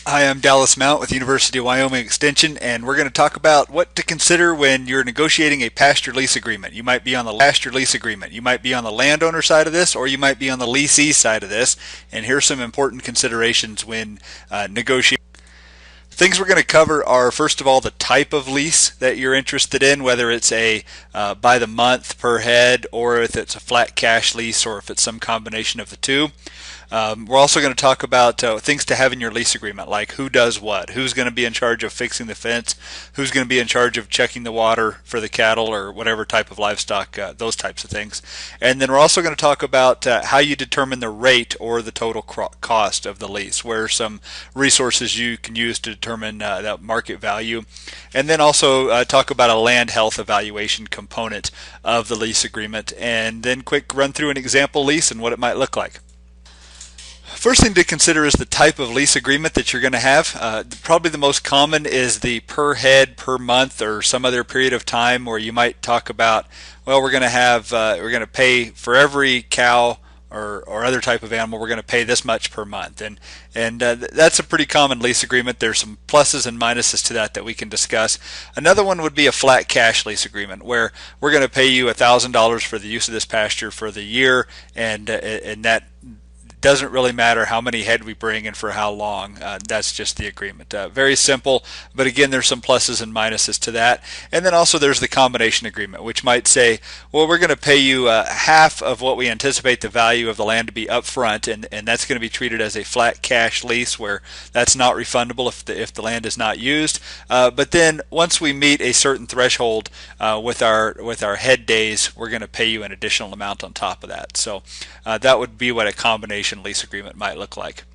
Hi, I'm Dallas Mount with University of Wyoming Extension, and we're going to talk about what to consider when you're negotiating a pasture lease agreement. You might be on the pasture lease agreement. You might be on the landowner side of this, or you might be on the leasee side of this. And here's some important considerations when negotiating. Things we're going to cover are, first of all, the type of lease that you're interested in, whether it's a by the month per head, or if it's a flat cash lease, or if it's some combination of the two. We're also going to talk about things to have in your lease agreement, like who does what, who's going to be in charge of fixing the fence, who's going to be in charge of checking the water for the cattle or whatever type of livestock, those types of things. And then we're also going to talk about how you determine the rate or the total cost of the lease, where are some resources you can use to determine that market value. And then also talk about a land health evaluation component of the lease agreement, and then quick run through an example lease and what it might look like. First thing to consider is the type of lease agreement that you're going to have. Probably the most common is the per head, per month, or some other period of time where you might talk about, well, we're going to pay for every cow or other type of animal, we're going to pay this much per month, and that's a pretty common lease agreement. There's some pluses and minuses to that we can discuss. Another one would be a flat cash lease agreement, where we're going to pay you $1,000 for the use of this pasture for the year, and that doesn't really matter how many head we bring and for how long. That's just the agreement. Very simple, but again, there's some pluses and minuses to that. And then also there's the combination agreement, which might say, well, we're going to pay you half of what we anticipate the value of the land to be up front, and that's going to be treated as a flat cash lease, where that's not refundable if the land is not used. But then once we meet a certain threshold with our head days, we're going to pay you an additional amount on top of that. So that would be what a combination lease agreement might look like.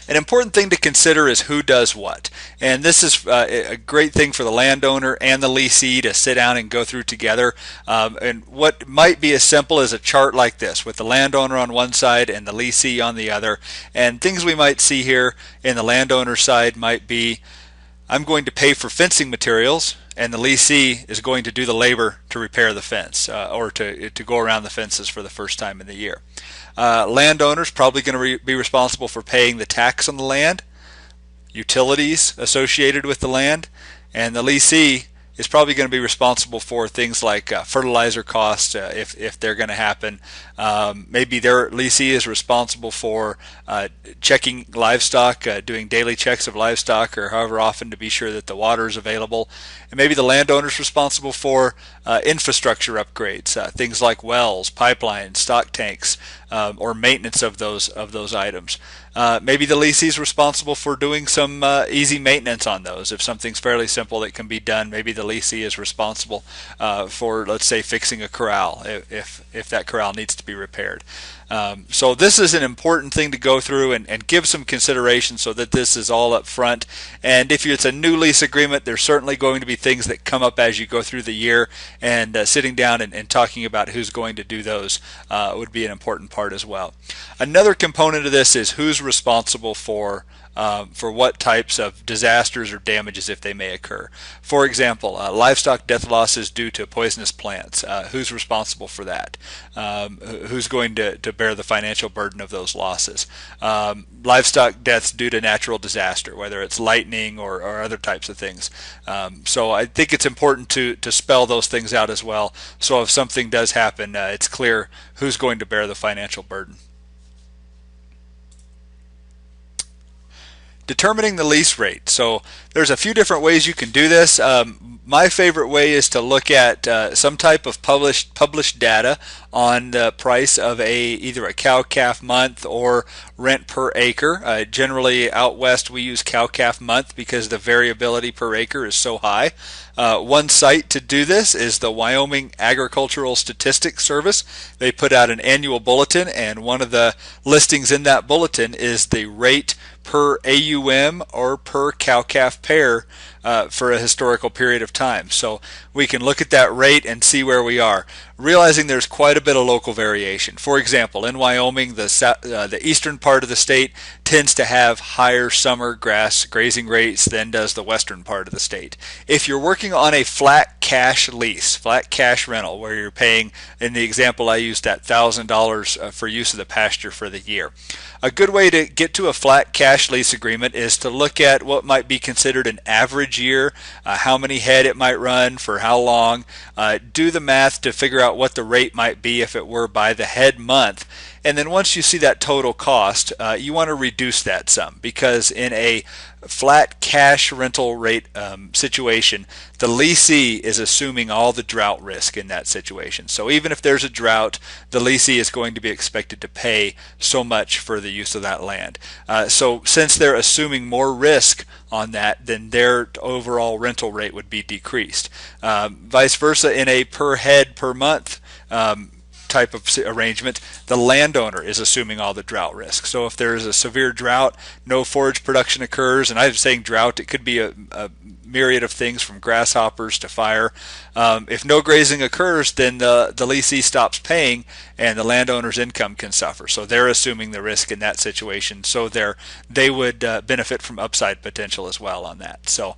An important thing to consider is who does what, and this is a great thing for the landowner and the leasee to sit down and go through together. And what might be as simple as a chart like this, with the landowner on one side and the leasee on the other. And things we might see here in the landowner side might be, I'm going to pay for fencing materials, and the leasee is going to do the labor to repair the fence, or to go around the fences for the first time in the year. Landowner's probably going to be responsible for paying the tax on the land, utilities associated with the land, and the leasee is probably going to be responsible for things like fertilizer costs, if they're going to happen. Maybe their leasee is responsible for checking livestock, doing daily checks of livestock, or however often, to be sure that the water is available. And maybe the landowner is responsible for infrastructure upgrades, things like wells, pipelines, stock tanks, or maintenance of those items. Maybe the leasee is responsible for doing some easy maintenance on those. If something's fairly simple that can be done, maybe the leasee is responsible for, let's say, fixing a corral if that corral needs to be repaired. So this is an important thing to go through and give some consideration, so that this is all up front. And if it's a new lease agreement, there's certainly going to be things that come up as you go through the year, and sitting down and talking about who's going to do those would be an important part as well. Another component of this is who's responsible for what types of disasters or damages, if they may occur. For example, livestock death losses due to poisonous plants. Who's responsible for that? Who's going to bear the financial burden of those losses? Livestock deaths due to natural disaster, whether it's lightning or other types of things. So I think it's important to spell those things out as well, so if something does happen, it's clear who's going to bear the financial burden. Determining the lease rate. So there's a few different ways you can do this. My favorite way is to look at some type of published data on the price of either a cow-calf month or rent per acre. Generally out west we use cow-calf month because the variability per acre is so high. One site to do this is the Wyoming Agricultural Statistics Service. They put out an annual bulletin, and one of the listings in that bulletin is the rate per AUM or per cow-calf pair for a historical period of time. So we can look at that rate and see where we are, realizing there's quite a bit of local variation. For example, in Wyoming, the eastern part of the state tends to have higher summer grass grazing rates than does the western part of the state. If you're working on a flat cash lease, flat cash rental, where you're paying, in the example I used, that $1,000 for use of the pasture for the year, a good way to get to a flat cash lease agreement is to look at what might be considered an average year, how many head it might run, for how long, do the math to figure out what the rate might be if it were by the head month. And then once you see that total cost, you want to reduce that some, because in a flat cash rental rate situation, the leasee is assuming all the drought risk in that situation. So even if there's a drought, the leasee is going to be expected to pay so much for the use of that land. So since they're assuming more risk on that, then their overall rental rate would be decreased. Vice versa, in a per head per month type of arrangement, the landowner is assuming all the drought risk. So if there is a severe drought, no forage production occurs, and I'm saying drought, it could be a myriad of things from grasshoppers to fire. If no grazing occurs, then the leasee stops paying and the landowner's income can suffer. So they're assuming the risk in that situation. So they would benefit from upside potential as well on that. So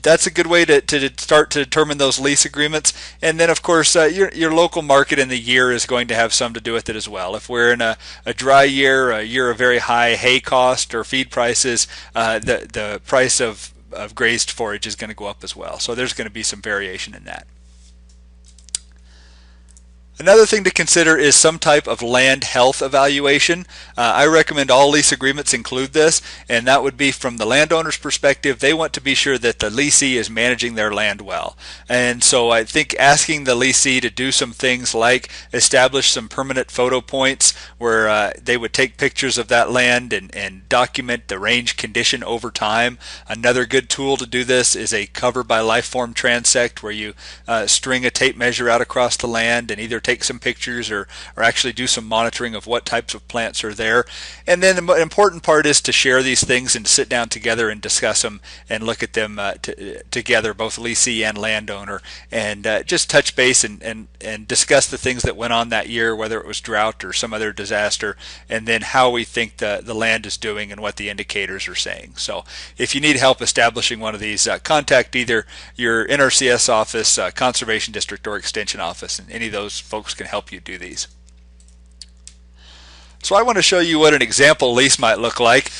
that's a good way to start to determine those lease agreements. And then, of course, your local market in the year is going to have some to do with it as well. If we're in a dry year, a year of very high hay cost or feed prices, the price of grazed forage is going to go up as well. So there's going to be some variation in that. Another thing to consider is some type of land health evaluation. I recommend all lease agreements include this, and that would be from the landowner's perspective. They want to be sure that the leasee is managing their land well. And so I think asking the leasee to do some things like establish some permanent photo points where they would take pictures of that land and document the range condition over time. Another good tool to do this is a cover by life form transect, where you string a tape measure out across the land and either take some pictures or actually do some monitoring of what types of plants are there. And then the important part is to share these things and sit down together and discuss them and look at them together, both leasee and landowner, and just touch base and discuss the things that went on that year, whether it was drought or some other disaster, and then how we think the land is doing and what the indicators are saying. So if you need help establishing one of these, contact either your NRCS office, Conservation District, or Extension office, and any of those folks can help you do these. So I want to show you what an example lease might look like.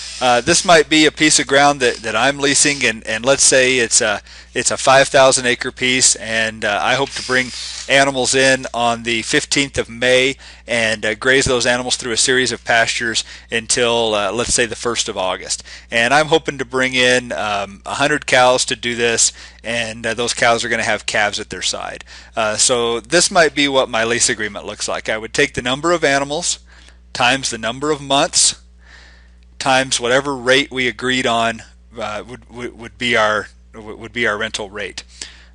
This might be a piece of ground that I'm leasing, and let's say it's a 5,000 acre piece, and I hope to bring animals in on the 15th of May and graze those animals through a series of pastures until let's say the 1st of August. And I'm hoping to bring in 100 cows to do this, and those cows are going to have calves at their side. So this might be what my lease agreement looks like. I would take the number of animals times the number of months times whatever rate we agreed on would be our rental rate.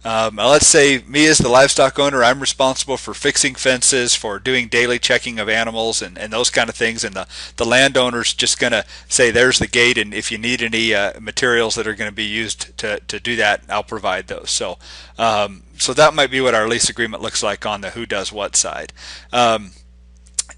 Now let's say me as the livestock owner, I'm responsible for fixing fences, for doing daily checking of animals and those kind of things, and the landowner's just going to say there's the gate, and if you need any materials that are going to be used to do that, I'll provide those. So so that might be what our lease agreement looks like on the who does what side.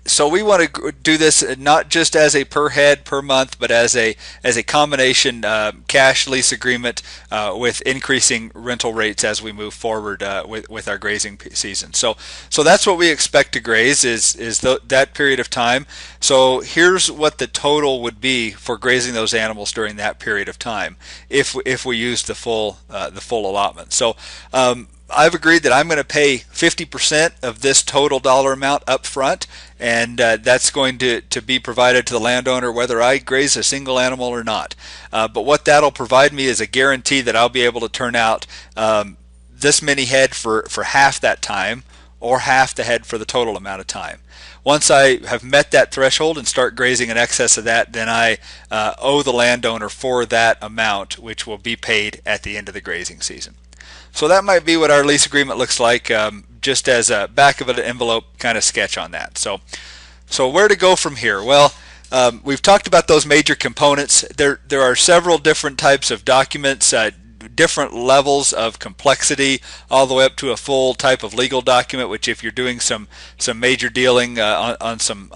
So we want to do this not just as a per head per month, but as a combination cash lease agreement with increasing rental rates as we move forward with our grazing season. So that's what we expect to graze is that period of time. So here's what the total would be for grazing those animals during that period of time if we use the full allotment. So I've agreed that I'm going to pay 50% of this total dollar amount up front, and that's going to be provided to the landowner whether I graze a single animal or not. But what that'll provide me is a guarantee that I'll be able to turn out this many head for half that time, or half the head for the total amount of time. Once I have met that threshold and start grazing in excess of that, then I owe the landowner for that amount, which will be paid at the end of the grazing season. So that might be what our lease agreement looks like, just as a back of an envelope kind of sketch on that. So where to go from here? Well, we've talked about those major components. There are several different types of documents. different levels of complexity, all the way up to a full type of legal document, which if you're doing some major dealing on some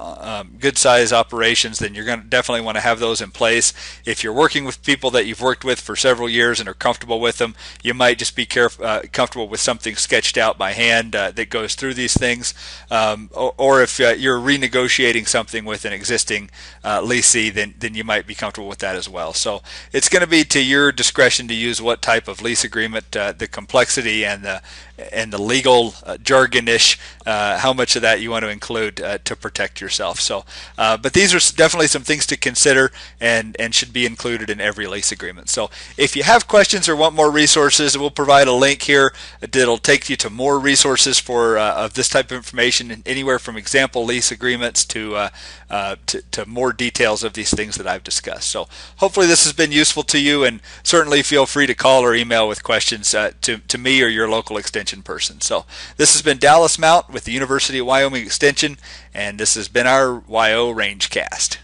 good size operations, then you're going to definitely want to have those in place. If you're working with people that you've worked with for several years and are comfortable with them, you might just be comfortable with something sketched out by hand that goes through these things. Or if you're renegotiating something with an existing leasee, then you might be comfortable with that as well. So it's going to be to your discretion to use what type of lease agreement, the complexity and the legal jargonish, how much of that you want to include to protect yourself. So, but these are definitely some things to consider and should be included in every lease agreement. So if you have questions or want more resources, we'll provide a link here that'll take you to more resources for of this type of information, anywhere from example lease agreements to more details of these things that I've discussed. So hopefully this has been useful to you, and certainly feel free to call or email with questions to me or your local extension person. So this has been Dallas Mount with the University of Wyoming Extension, and this has been our WYO Rangecast.